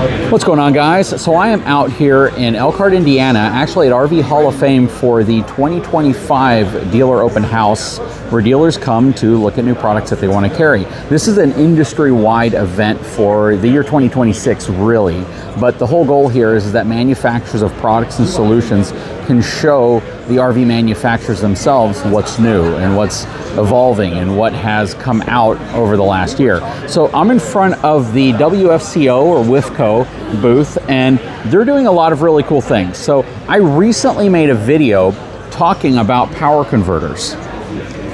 What's going on, guys? So I am out here in Elkhart, Indiana, actually at RV Hall of Fame for the 2025 dealer open house, where dealers come to look at new products that they want to carry. This is an industry-wide event for the year 2026, really. But the whole goal here is that manufacturers of products and solutions can show the RV manufacturers themselves what's new and what's evolving and what has come out over the last year. So I'm in front of the WFCO or WFCO booth, and they're doing a lot of really cool things. So I recently made a video talking about power converters.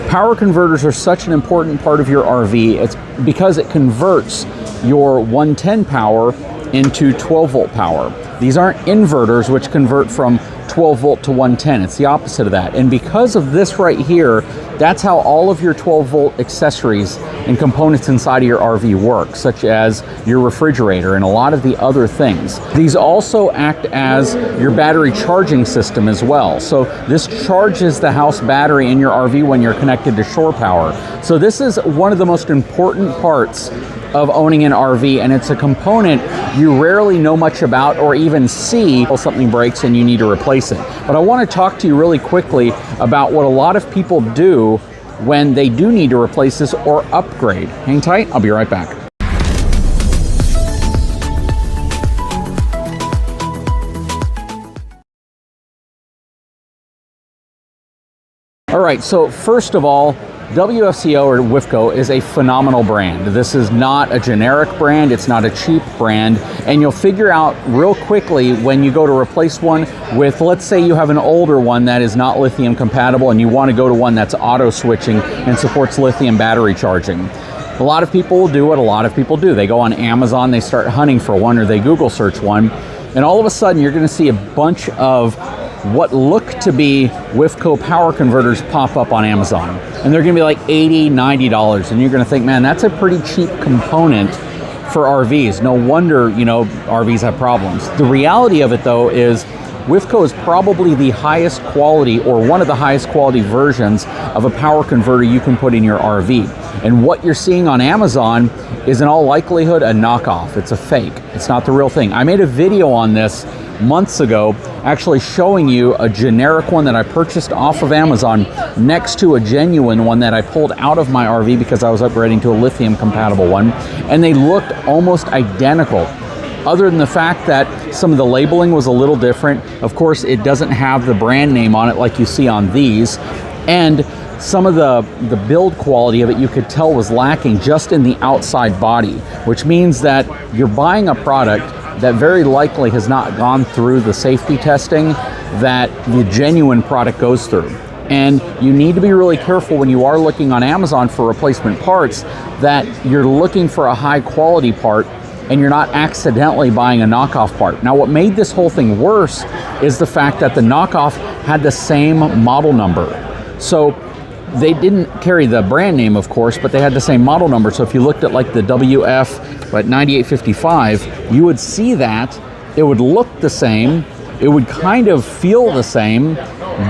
Power converters are such an important part of your RV. It's because it converts your 110 power into 12 volt power. These aren't inverters which convert from 12 volt to 110. It's the opposite of that. And because of this right here, that's how all of your 12 volt accessories and components inside of your RV work, such as your refrigerator and a lot of the other things. These also act as your battery charging system as well. So this charges the house battery in your RV when you're connected to shore power. So this is one of the most important parts of owning an RV, and it's a component you rarely know much about or even see until something breaks and you need to replace it. But I want to talk to you really quickly about what a lot of people do when they do need to replace this or upgrade. Hang tight, I'll be right back. All right, so first of all, WFCO or WFCO is a phenomenal brand. This is not a generic brand, it's not a cheap brand, and you'll figure out real quickly when you go to replace one with, let's say you have an older one that is not lithium compatible and you want to go to one that's auto switching and supports lithium battery charging. A lot of people will do what a lot of people do. They go on Amazon, they start hunting for one, or they Google search one, and all of a sudden you're going to see a bunch of what look to be WFCO power converters pop up on Amazon. And they're gonna be like $80, $90. And you're gonna think, man, that's a pretty cheap component for RVs. No wonder, you know, RVs have problems. The reality of it though is WFCO is probably the highest quality or one of the highest quality versions of a power converter you can put in your RV. And what you're seeing on Amazon is in all likelihood a knockoff. It's a fake. It's not the real thing. I made a video on this months ago actually showing you a generic one that I purchased off of Amazon next to a genuine one that I pulled out of my RV because I was upgrading to a lithium compatible one, and they looked almost identical, other than the fact that some of the labeling was a little different. Of course, it doesn't have the brand name on it like you see on these, and some of the build quality of it you could tell was lacking just in the outside body, which means that you're buying a product that very likely has not gone through the safety testing that the genuine product goes through. And you need to be really careful when you are looking on Amazon for replacement parts that you're looking for a high quality part and you're not accidentally buying a knockoff part. Now, what made this whole thing worse is the fact that the knockoff had the same model number. So they didn't carry the brand name, of course, but they had the same model number. So if you looked at like the WF 9855, you would see that it would look the same, it would kind of feel the same,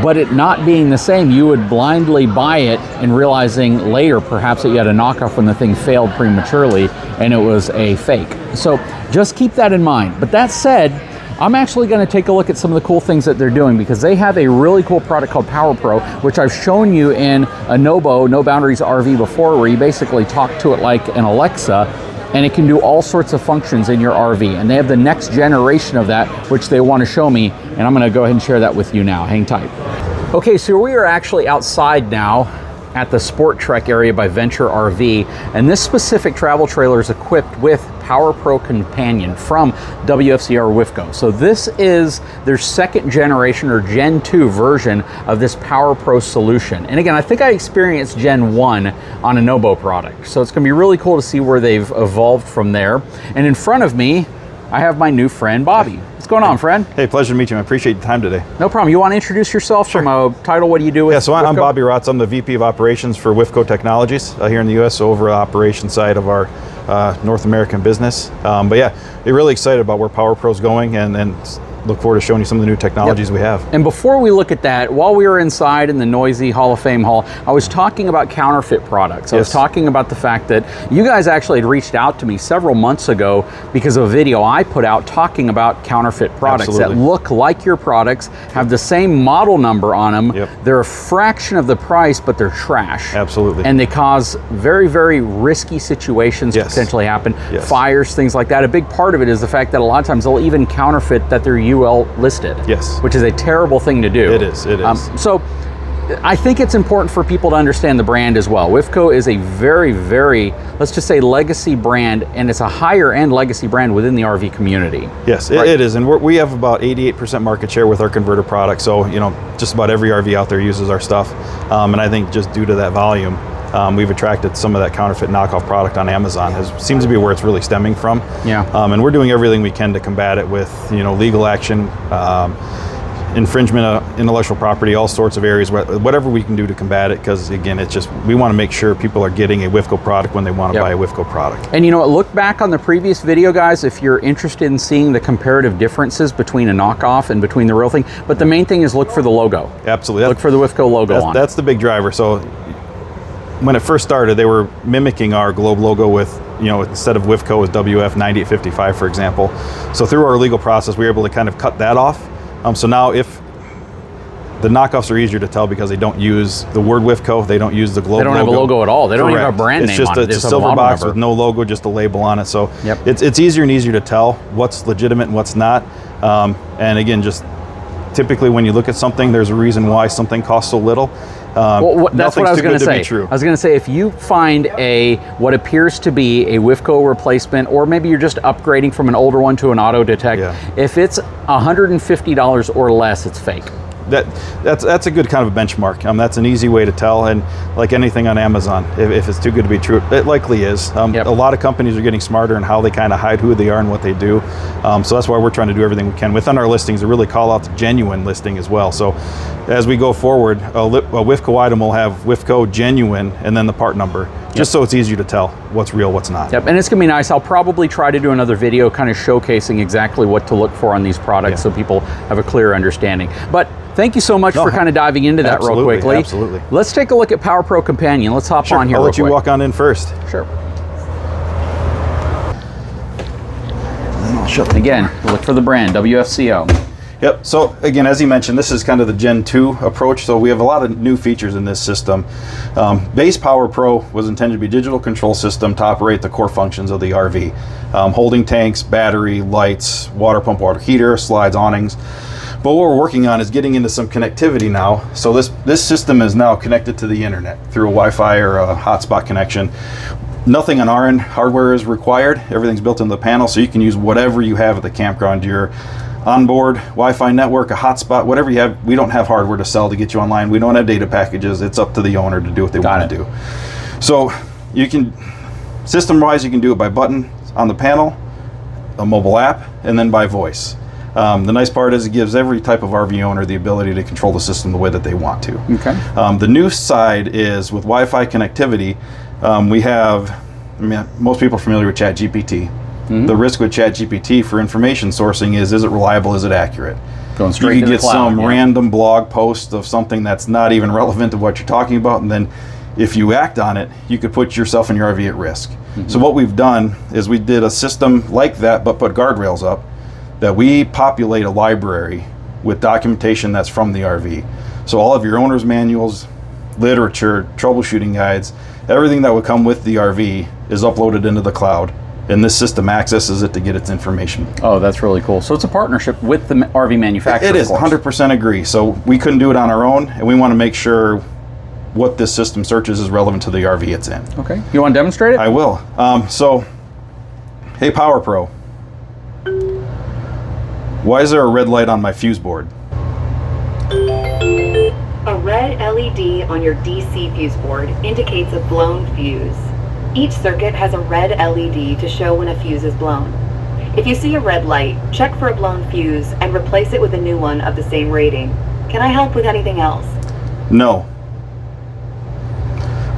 but it not being the same, you would blindly buy it and realizing later perhaps that you had a knockoff when the thing failed prematurely and it was a fake. So just keep that in mind. But that said, I'm actually going to take a look at some of the cool things that they're doing, because they have a really cool product called PowerPro, which I've shown you in a No Boundaries RV before, where you basically talk to it like an Alexa, and it can do all sorts of functions in your RV. And they have the next generation of that, which they want to show me, and I'm going to go ahead and share that with you now. Hang tight. Okay, so we are actually outside now at the Sport Trek area by Venture RV, and this specific travel trailer is equipped with PowerPro Companion from WFCO or WFCO. So this is their second generation or Gen 2 version of this PowerPro solution. And again, I think I experienced Gen 1 on a No product. So it's gonna be really cool to see where they've evolved from there. And in front of me, I have my new friend, Bobby. What's going on, friend? Hey, pleasure to meet you. I appreciate the time today. No problem. You want to introduce yourself? Sure. From a title, what do you do with Yeah, so WFCO? I'm Bobby Rotz. I'm the VP of Operations for WFCO Technologies here in the U.S., so over the operations side of our North American business. But yeah, we're really excited about where PowerPro's going, and look forward to showing you some of the new technologies we have. And before we look at that, while we were inside in the noisy Hall of Fame hall, I was talking about counterfeit products. I was talking about the fact that you guys actually had reached out to me several months ago because of a video I put out talking about counterfeit products that look like your products, have the same model number on them. They're a fraction of the price, but they're trash. Absolutely. And they cause very, very risky situations to potentially happen. Fires, things like that. A big part of it is the fact that a lot of times they'll even counterfeit that they're UL listed. Which is a terrible thing to do. It is, it is. So I think it's important for people to understand the brand as well. WFCO is a very, very, let's just say, legacy brand, and it's a higher end legacy brand within the RV community. Yes, it is, and we have about 88% market share with our converter product. So, you know, just about every RV out there uses our stuff, and I think just due to that volume, we've attracted some of that counterfeit knockoff product on Amazon. Seems to be where it's really stemming from. And we're doing everything we can to combat it with, you know, legal action, infringement of intellectual property, all sorts of areas, whatever we can do to combat it, because again, it's just, we want to make sure people are getting a WFCO product when they want to buy a WFCO product. And you know what, look back on the previous video, guys, if you're interested in seeing the comparative differences between a knockoff and between the real thing, but the main thing is look for the logo. Absolutely. Look for the WFCO logo on it. That's the big driver. So when it first started, they were mimicking our globe logo with, you know, instead of WFCO, it was WF 9855, for example. So through our legal process, we were able to kind of cut that off. So now if the knockoffs are easier to tell because they don't use the word WFCO, they don't use the globe logo. They don't have a logo at all. They don't even have a brand name on it. It's a silver box with no logo, just a label on it. So it's easier and easier to tell what's legitimate and what's not. And again, just typically when you look at something, there's a reason why something costs so little. Well, that's what I was going to say. I was going to say, if you find what appears to be a WFCO replacement, or maybe you're just upgrading from an older one to an auto detect, if it's $150 or less, it's fake. That's a good kind of a benchmark. That's an easy way to tell, and like anything on Amazon, if it's too good to be true, it likely is. A lot of companies are getting smarter in how they kind of hide who they are and what they do. So that's why we're trying to do everything we can within our listings to really call out the genuine listing as well. So as we go forward, a WFCO item will have WFCO genuine and then the part number, just so it's easier to tell what's real, what's not. And it's gonna be nice. I'll probably try to do another video kind of showcasing exactly what to look for on these products so people have a clear understanding. But thank you so much for kind of diving into that real quickly. Absolutely. Let's take a look at PowerPro Companion. Let's hop on here I'll let you walk on in first. Sure. Again, look for the brand, WFCO. Yep, so again, as you mentioned, this is kind of the Gen 2 approach, so we have a lot of new features in this system. Base PowerPro was intended to be a digital control system to operate the core functions of the RV. Holding tanks, battery, lights, water pump, water heater, slides, awnings. But what we're working on is getting into some connectivity now. So this system is now connected to the internet through a Wi-Fi or a hotspot connection. Nothing on our end hardware is required. Everything's built into the panel, so you can use whatever you have at the campground, your onboard Wi-Fi network, a hotspot, whatever you have. We don't have hardware to sell to get you online. We don't have data packages. It's up to the owner to do what they want to do. So you can, system-wise, you can do it by button on the panel, a mobile app, and then by voice. The nice part is it gives every type of RV owner the ability to control the system the way that they want to. The new side is with Wi-Fi connectivity, we have, most people are familiar with ChatGPT. The risk with ChatGPT for information sourcing is it reliable, is it accurate? Going straight you can get some random blog post of something that's not even relevant to what you're talking about, and then if you act on it, you could put yourself and your RV at risk. So what we've done is we did a system like that, but put guardrails up, that we populate a library with documentation that's from the RV. So all of your owner's manuals, literature, troubleshooting guides, everything that would come with the RV is uploaded into the cloud, and this system accesses it to get its information. Oh, that's really cool. So it's a partnership with the RV manufacturer. It is, 100% agree. So we couldn't do it on our own, and we want to make sure what this system searches is relevant to the RV it's in. Okay, you want to demonstrate it? I will. So, hey PowerPro, why is there a red light on my fuse board? A red LED on your DC fuse board indicates a blown fuse. Each circuit has a red LED to show when a fuse is blown. If you see a red light, check for a blown fuse and replace it with a new one of the same rating. Can I help with anything else? No.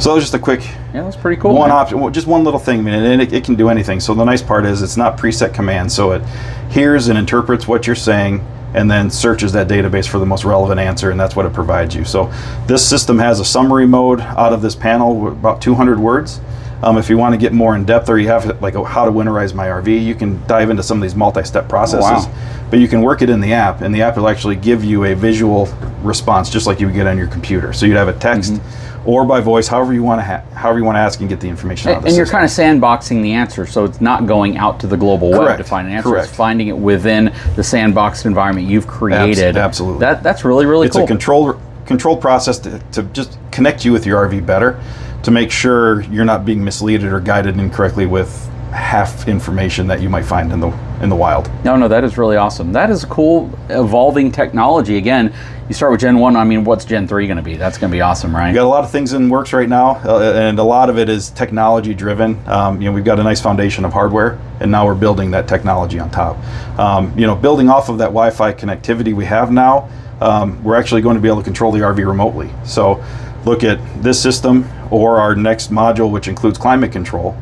So just a quick Yeah, that's pretty cool. one man. option, just one little thing, I mean, and it can do anything. So the nice part is it's not preset commands, so it hears and interprets what you're saying and then searches that database for the most relevant answer, and that's what it provides you. So this system has a summary mode out of this panel, about 200 words. If you want to get more in depth, or you have like how to winterize my RV, you can dive into some of these multi-step processes. Wow. But you can work it in the app, and the app will actually give you a visual response, just like you would get on your computer. So you'd have a text or by voice, however you want to ask and get the information out of the And you're system. kind of sandboxing the answer, so it's not going out to the global web to find an answer. Correct. It's finding it within the sandboxed environment you've created. Absolutely. That's really, really It's cool. a controlled process to just connect you with your RV better, to make sure you're not being misled or guided incorrectly with half information that you might find in the wild. No, that is really awesome. That is a cool evolving technology. Again, you start with Gen 1, I mean, what's Gen 3 going to be? That's going to be awesome, right? We got a lot of things in works right now, and a lot of it is technology driven. We've got a nice foundation of hardware, and now we're building that technology on top. Building off of that Wi-Fi connectivity we have now, we're actually going to be able to control the RV remotely. So look at this system or our next module, which includes climate control.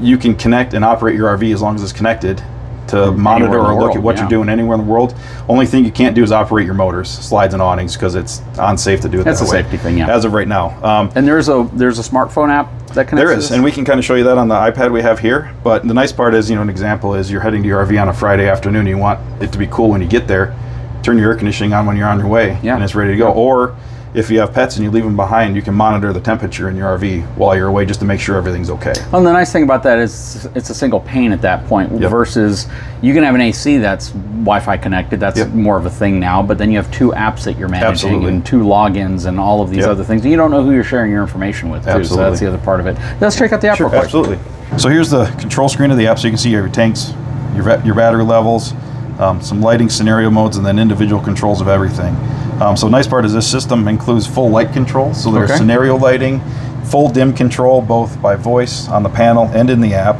You can connect and operate your RV as long as it's connected to monitor or look at what you're doing anywhere in the world. Only thing you can't do is operate your motors, slides, and awnings, because it's unsafe to do it That's that way. a safety thing, yeah. As of right now. And there's a smartphone app that connects There to is, this? and we can kind of show you that on the iPad we have here. But the nice part is, an example is you're heading to your RV on a Friday afternoon, and you want it to be cool when you get there. Turn your air conditioning on when you're on your way, and it's ready to go. Or if you have pets and you leave them behind, you can monitor the temperature in your RV while you're away, just to make sure everything's okay. Well, the nice thing about that is it's a single pane at that point, versus you can have an AC that's Wi-Fi connected. That's more of a thing now, but then you have two apps that you're managing and two logins and all of these other things. And you don't know who you're sharing your information with, too, so that's the other part of it. Let's check out the app real quick. Absolutely. So here's the control screen of the app, so you can see your tanks, your battery levels, some lighting scenario modes, and then individual controls of everything. So the nice part is this system includes full light control. So there's scenario lighting, full dim control, both by voice on the panel and in the app.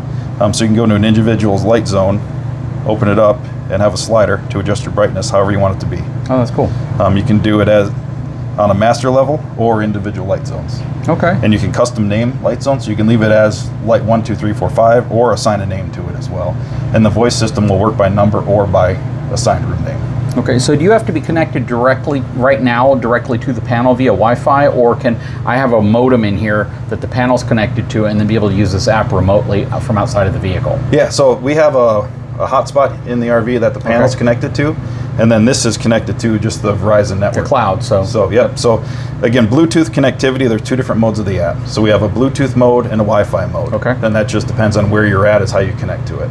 So you can go into an individual's light zone, open it up, and have a slider to adjust your brightness however you want it to be. Oh, that's cool. You can do it as on a master level or individual light zones. Okay. And you can custom name light zones, so you can leave it as light 1, 2, 3, 4, 5, or assign a name to it as well. And the voice system will work by number or by assigned room name. Okay, so do you have to be connected directly to the panel via Wi-Fi, or can I have a modem in here that the panel's connected to and then be able to use this app remotely from outside of the vehicle? Yeah, so we have a hotspot in the RV that the panel's connected to, and then this is connected to just the Verizon network. The cloud, so again, Bluetooth connectivity, there's two different modes of the app. So we have a Bluetooth mode and a Wi-Fi mode. Okay. And that just depends on where you're at is how you connect to it.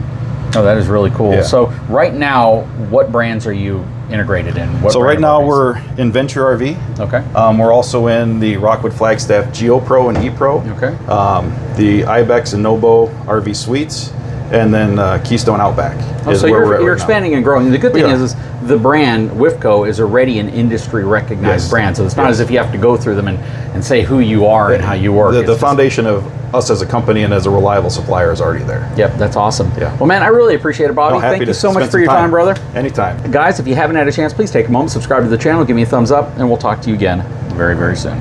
Oh, that is really cool. Yeah. So right now, what brands are you integrated in? So right now we're in Venture RV. Okay. We're also in the Rockwood Flagstaff GeoPro and ePro. Okay. The Ibex and Nobo RV Suites, and then Keystone Outback. So you're expanding and growing. The good thing is the brand WFCO is already an industry recognized brand, so it's not as if you have to go through them and say who you are and how you work. The foundation of us as a company and as a reliable supplier is already there. Yep, that's awesome. Yeah. Well, man, I really appreciate it, Bobby. Thank you so much for your time, brother. Anytime. Guys, if you haven't had a chance, please take a moment, subscribe to the channel, give me a thumbs up, and we'll talk to you again very, very soon.